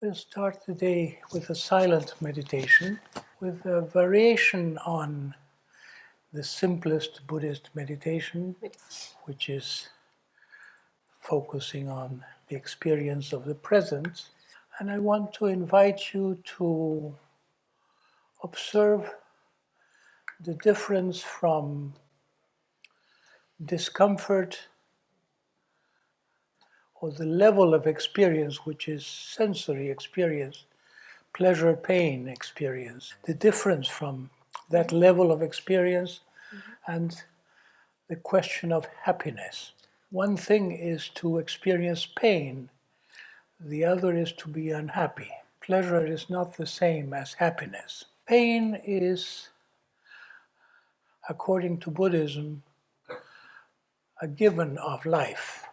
We'll start the day with a silent meditation, with a variation on the simplest Buddhist meditation, which is focusing on the experience of the present. And I want to invite you to observe the difference from discomfort or the level of experience, which is sensory experience, pleasure, pain experience, the difference from that level of experience and the question of happiness. One thing is to experience pain, the other is to be unhappy. Pleasure is not the same as happiness. Pain is, according to Buddhism, a given of life,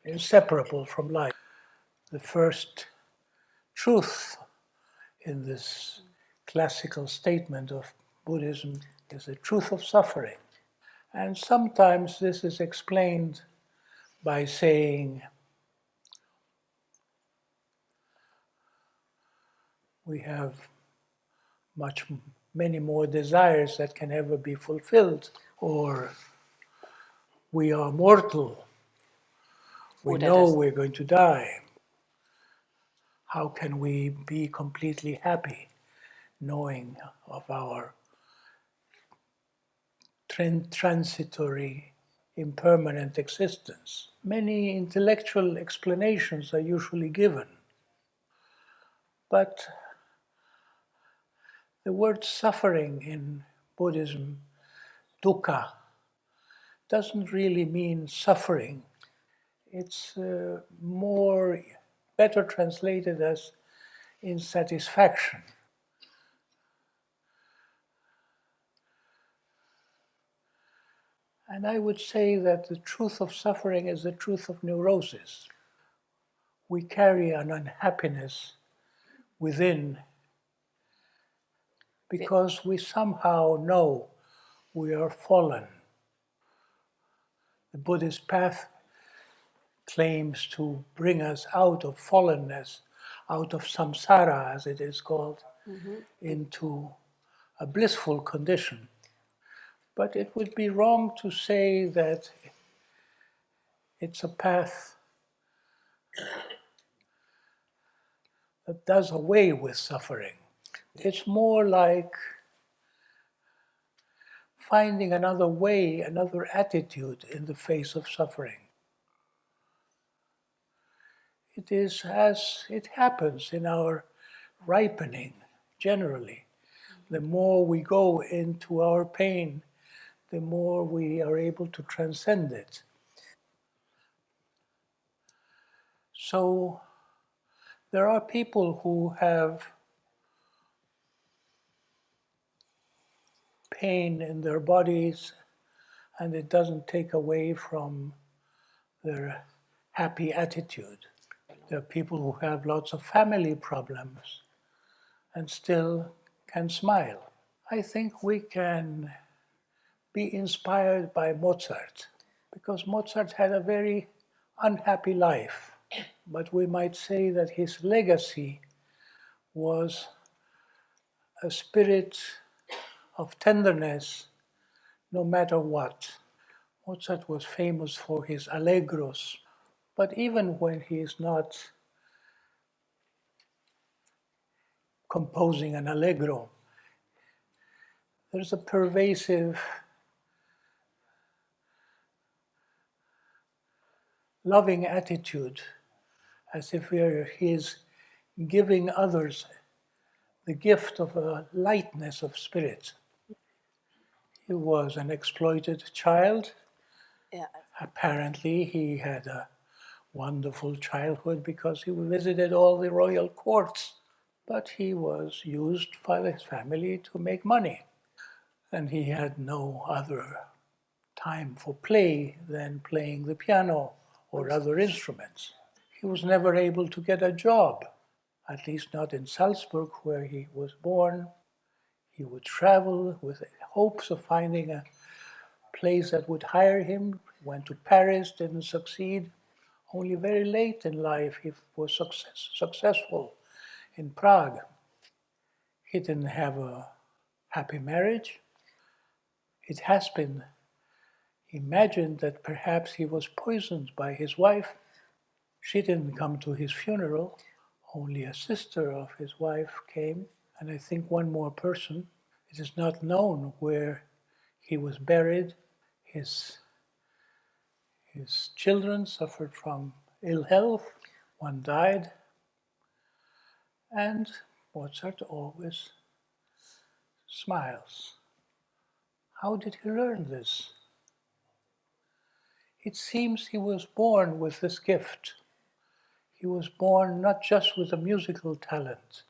inseparable from life. The first truth in this classical statement of Buddhism is the truth of suffering. And sometimes this is explained by saying we have many more desires that can ever be fulfilled, or we are mortal. We know we're going to die. How can we be completely happy knowing of our transitory, impermanent existence? Many intellectual explanations are usually given, but the word suffering in Buddhism, dukkha, doesn't really mean suffering. It's better translated as insatisfaction. And I would say that the truth of suffering is the truth of neurosis. We carry an unhappiness within because we somehow know we are fallen. The Buddhist path claims to bring us out of fallenness, out of samsara, as it is called, into a blissful condition. But it would be wrong to say that it's a path that does away with suffering. It's more like finding another way, another attitude in the face of suffering. It is as it happens in our ripening, generally. The more we go into our pain, the more we are able to transcend it. So there are people who have pain in their bodies, and it doesn't take away from their happy attitude. There are people who have lots of family problems and still can smile. I think we can be inspired by Mozart, because Mozart had a very unhappy life, but we might say that his legacy was a spirit of tenderness no matter what. Mozart was famous for his allegros, but even when he is not composing an allegro, there's a pervasive loving attitude, as if he is giving others the gift of a lightness of spirit. He was an exploited child. Yeah. Apparently, he had a wonderful childhood because he visited all the royal courts. But he was used by his family to make money. And he had no other time for play than playing the piano or other instruments. He was never able to get a job, at least not in Salzburg, where he was born. He would travel with hopes of finding a place that would hire him. Went to Paris, didn't succeed. Only very late in life he was successful in Prague. He didn't have a happy marriage. It has been imagined that perhaps he was poisoned by his wife. She didn't come to his funeral. Only a sister of his wife came, and I think one more person. It is not known where he was buried. His, his children suffered from ill health. One died, and Mozart always smiles. How did he learn this? It seems he was born with this gift. He was born not just with a musical talent,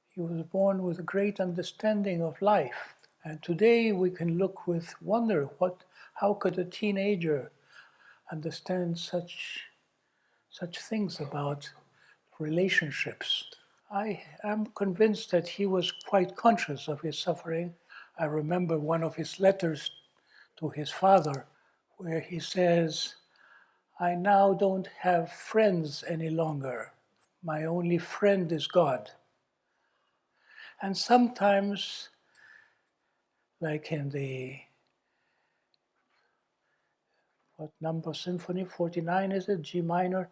he was born with a great understanding of life. And today we can look with wonder how could a teenager understand such things about relationships? I am convinced that he was quite conscious of his suffering. I remember one of his letters to his father where he says, I now don't have friends any longer. My only friend is God. And sometimes, like in the, what number symphony, 49 is it, G minor?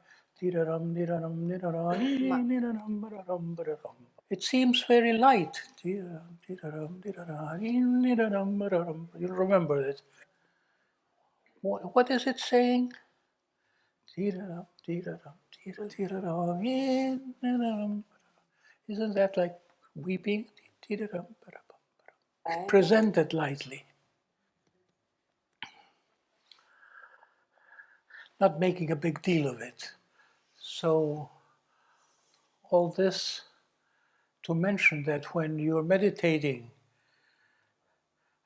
It seems very light. You remember it. What is it saying? Isn't that like weeping? Presented lightly, not making a big deal of it. So, all this to mention that when you're meditating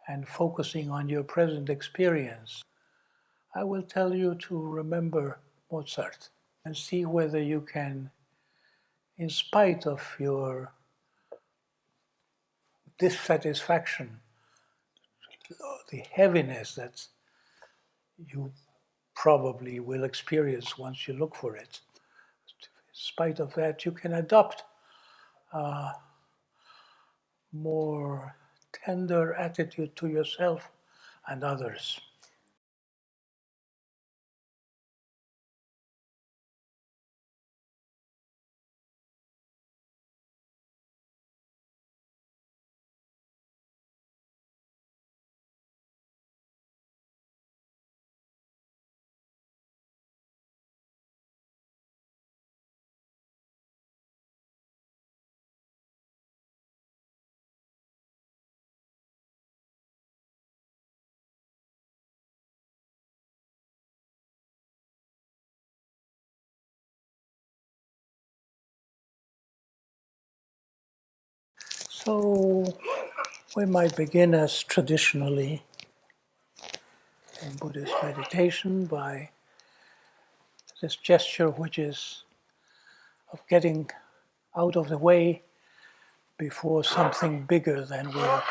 and focusing on your present experience, I will tell you to remember Mozart and see whether you can, in spite of your dissatisfaction, the heaviness that you probably will experience once you look for it, in spite of that, you can adopt a more tender attitude to yourself and others. So we might begin as traditionally in Buddhist meditation by this gesture, which is of getting out of the way before something bigger than we are.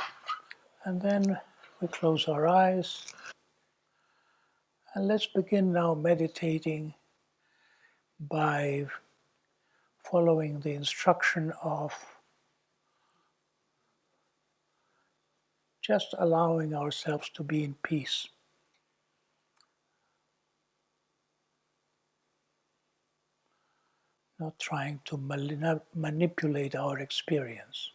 And then we close our eyes. And let's begin now meditating by following the instruction of just allowing ourselves to be in peace. Not trying to manipulate our experience.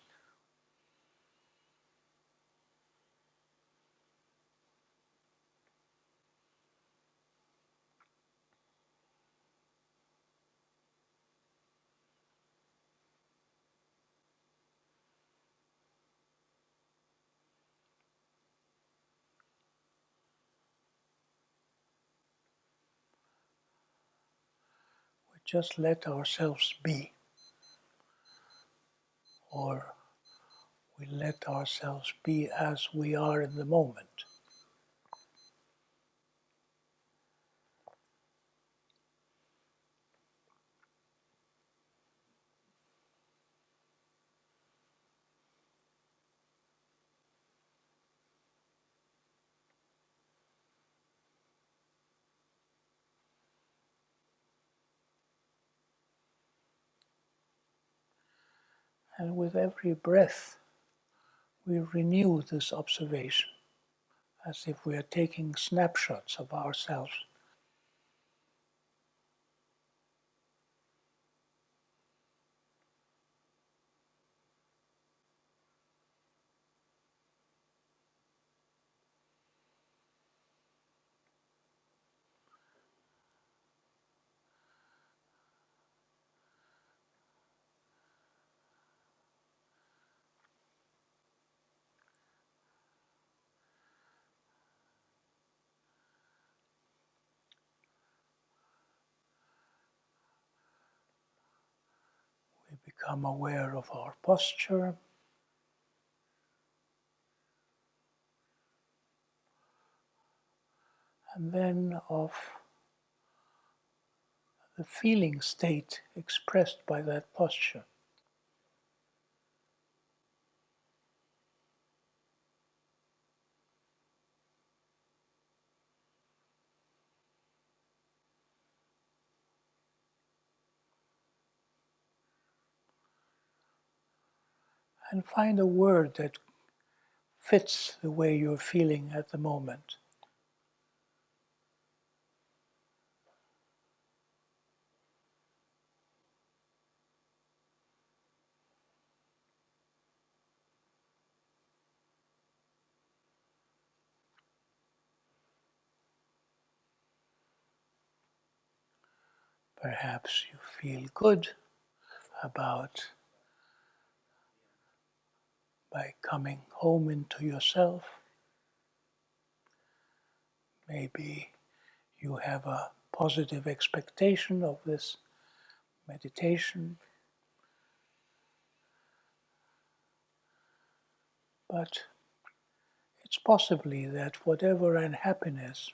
We just let ourselves be, or we let ourselves be as we are in the moment. And with every breath, we renew this observation as if we are taking snapshots of ourselves. We become aware of our posture, and then of the feeling state expressed by that posture. And find a word that fits the way you're feeling at the moment. Perhaps you feel good about by coming home into yourself. Maybe you have a positive expectation of this meditation, but it's possibly that whatever unhappiness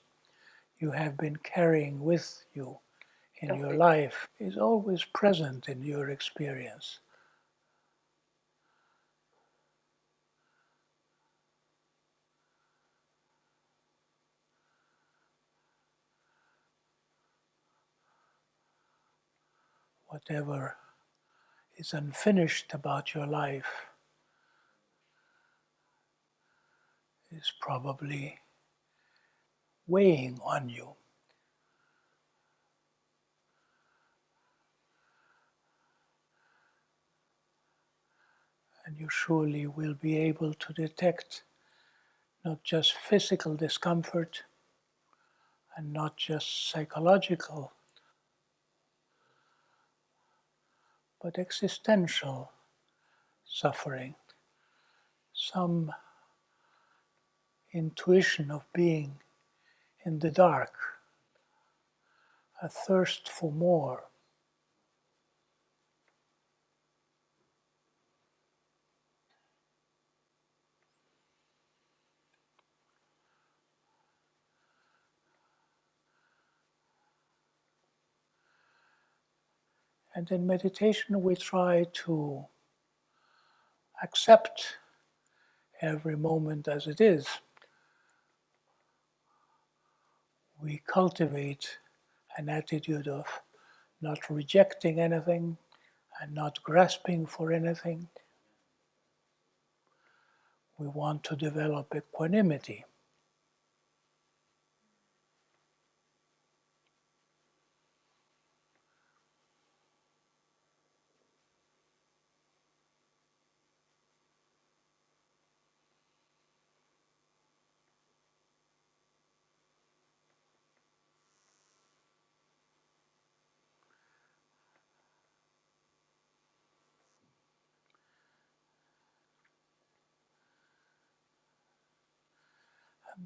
you have been carrying with you in your life is always present in your experience. Whatever is unfinished about your life is probably weighing on you. And you surely will be able to detect not just physical discomfort and not just psychological, but existential suffering, some intuition of being in the dark, a thirst for more. And in meditation, we try to accept every moment as it is. We cultivate an attitude of not rejecting anything and not grasping for anything. We want to develop equanimity.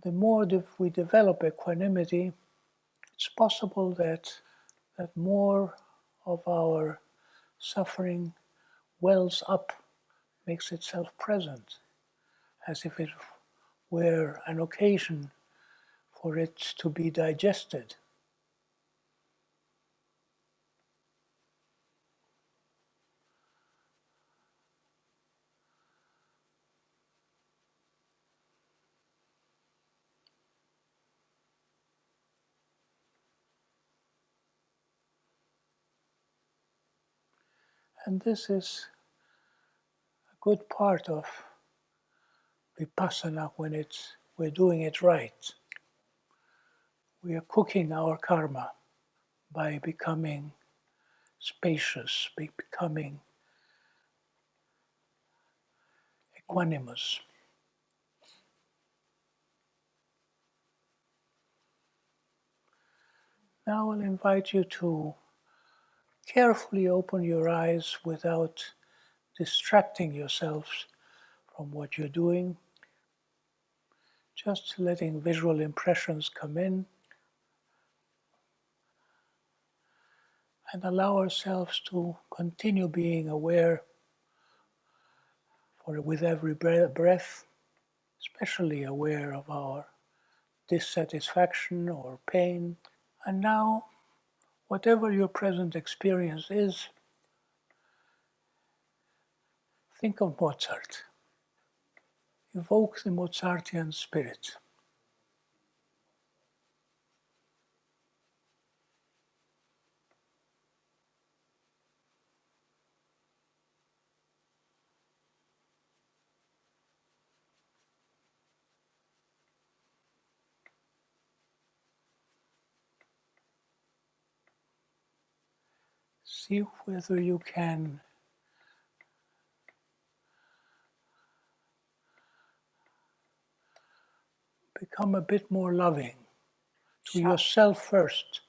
The more we develop equanimity, it's possible that more of our suffering wells up, makes itself present, as if it were an occasion for it to be digested. And this is good part of vipassana when we're doing it right. We are cooking our karma by becoming spacious, becoming equanimous. Now I'll invite you to carefully open your eyes without distracting yourselves from what you're doing, just letting visual impressions come in, and allow ourselves to continue being aware with every breath, especially aware of our dissatisfaction or pain. And now, whatever your present experience is, think of Mozart. Evoke the Mozartian spirit. See whether you can become a bit more loving to yourself first.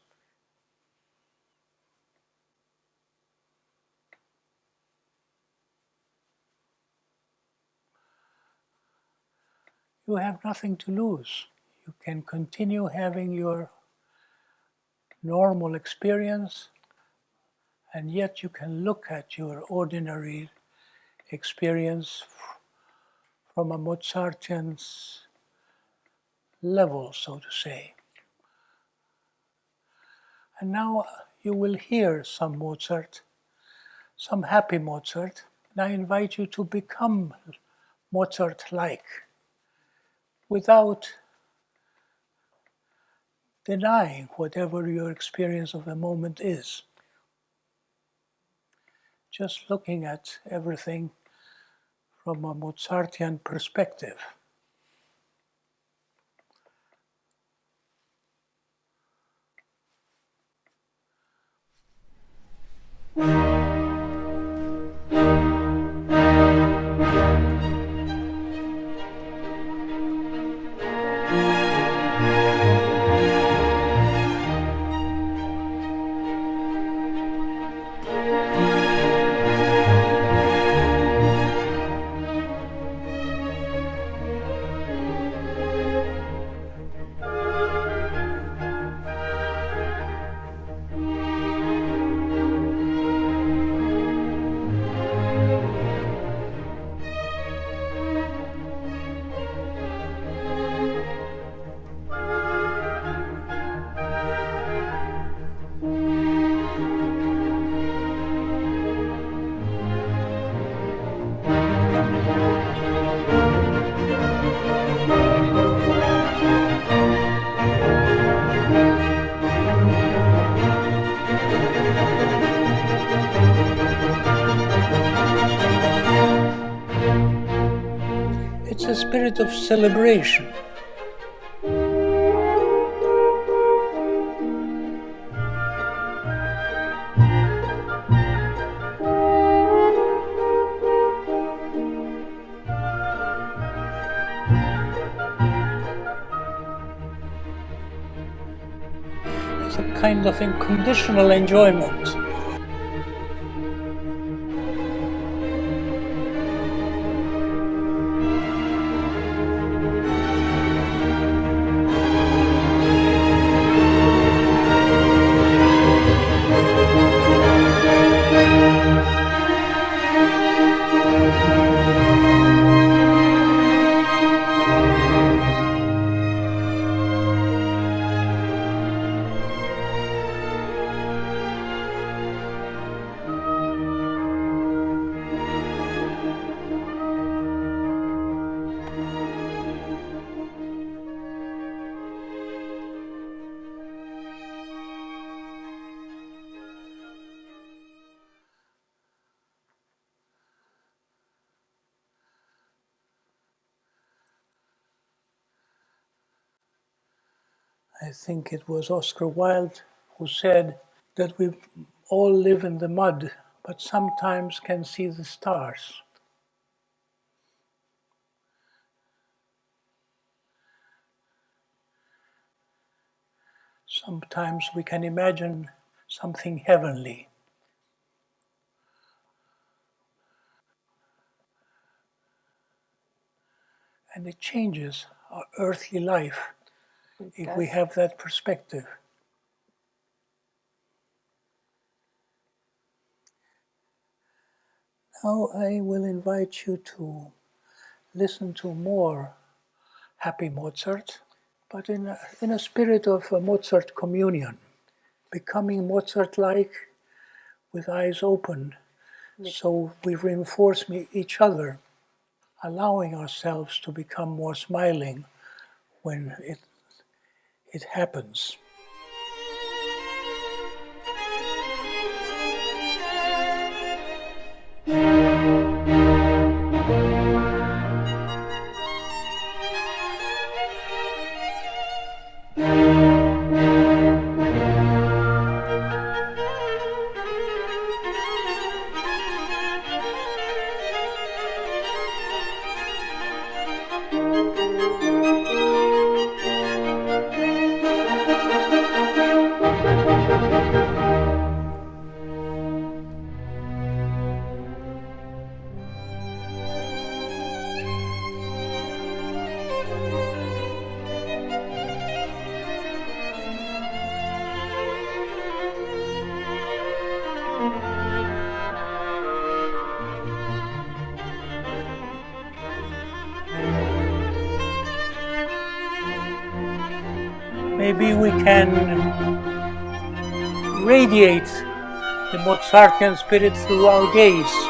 You have nothing to lose. You can continue having your normal experience, and yet you can look at your ordinary experience from a Mozartian's level, so to say. And now you will hear some Mozart, some happy Mozart, and I invite you to become Mozart-like without denying whatever your experience of the moment is. Just looking at everything from a Mozartian perspective. It's a spirit of celebration. It's a kind of unconditional enjoyment. I think it was Oscar Wilde who said that we all live in the mud, but sometimes can see the stars. Sometimes we can imagine something heavenly. And it changes our earthly life if we have that perspective. Now I will invite you to listen to more happy Mozart, but in a spirit of a Mozart communion, becoming Mozart-like with eyes open, so we reinforce each other, allowing ourselves to become more smiling when it happens. Maybe we can radiate the Mozartian spirit through our gaze.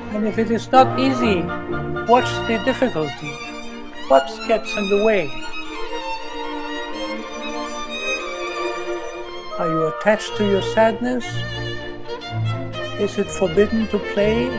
And if it is not easy, what's the difficulty? What gets in the way? Are you attached to your sadness? Is it forbidden to play?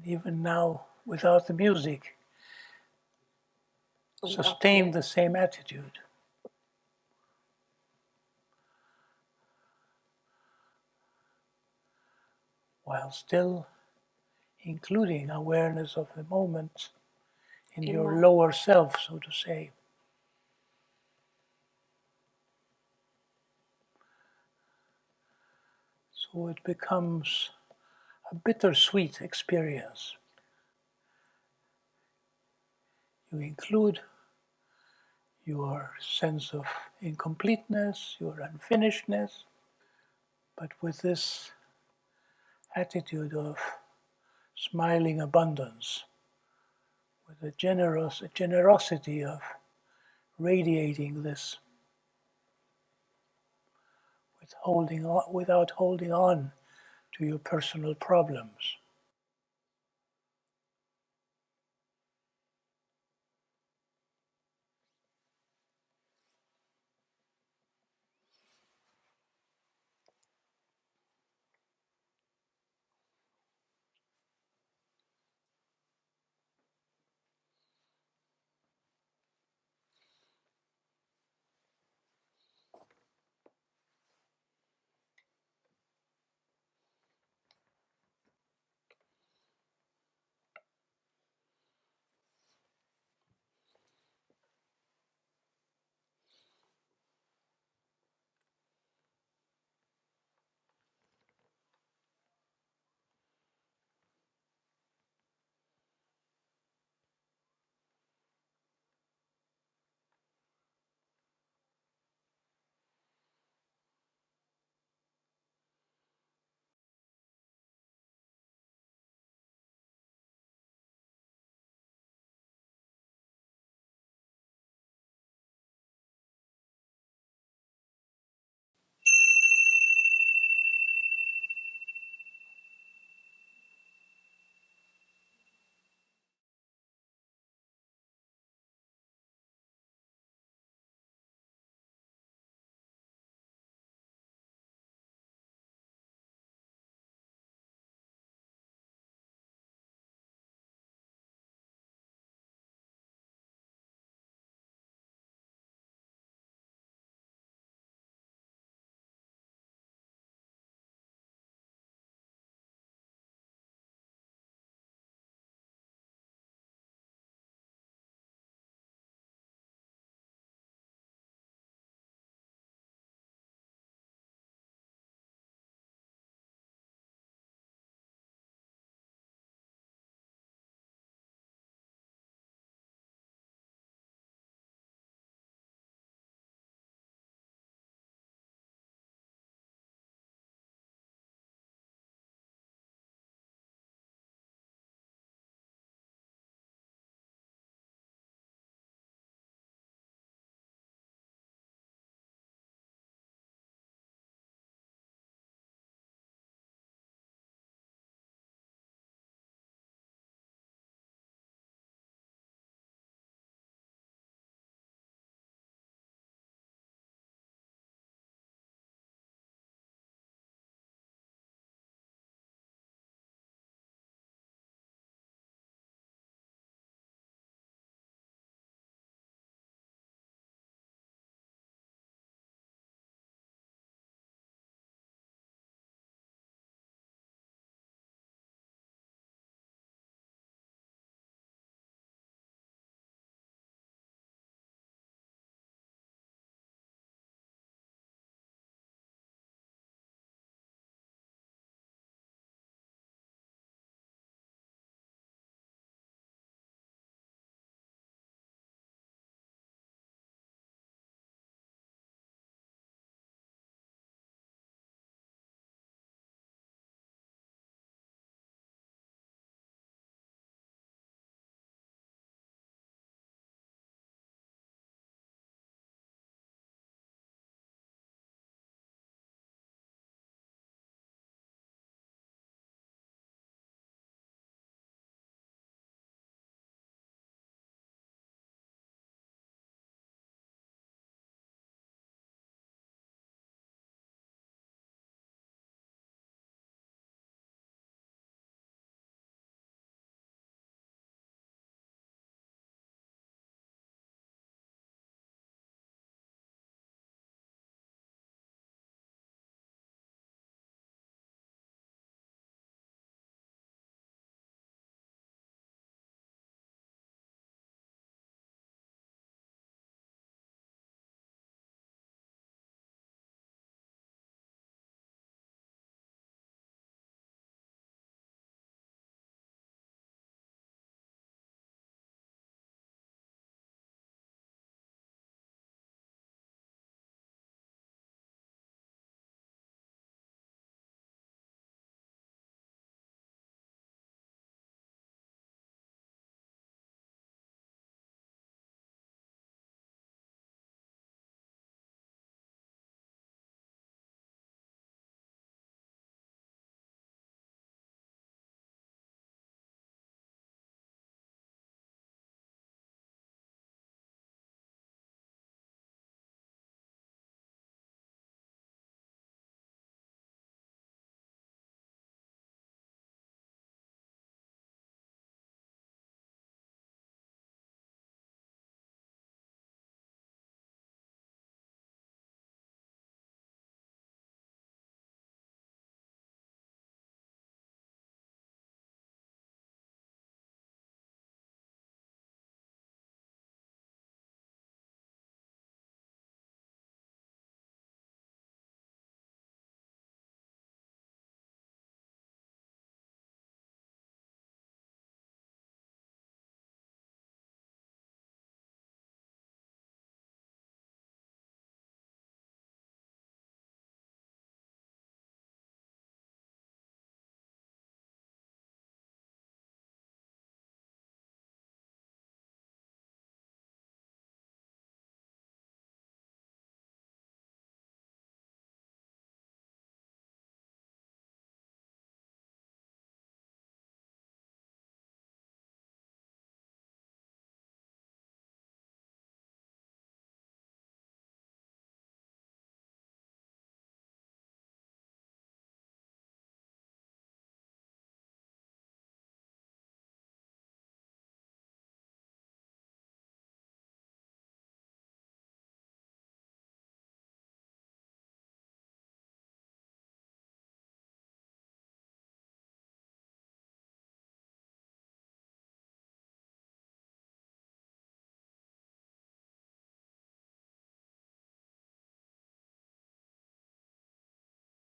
even now, without the music, sustain the same attitude. While still including awareness of the moment in your lower self, so to say. So it becomes a bittersweet experience. You include your sense of incompleteness, your unfinishedness, but with this attitude of smiling abundance, with a generosity of radiating this without holding on to your personal problems.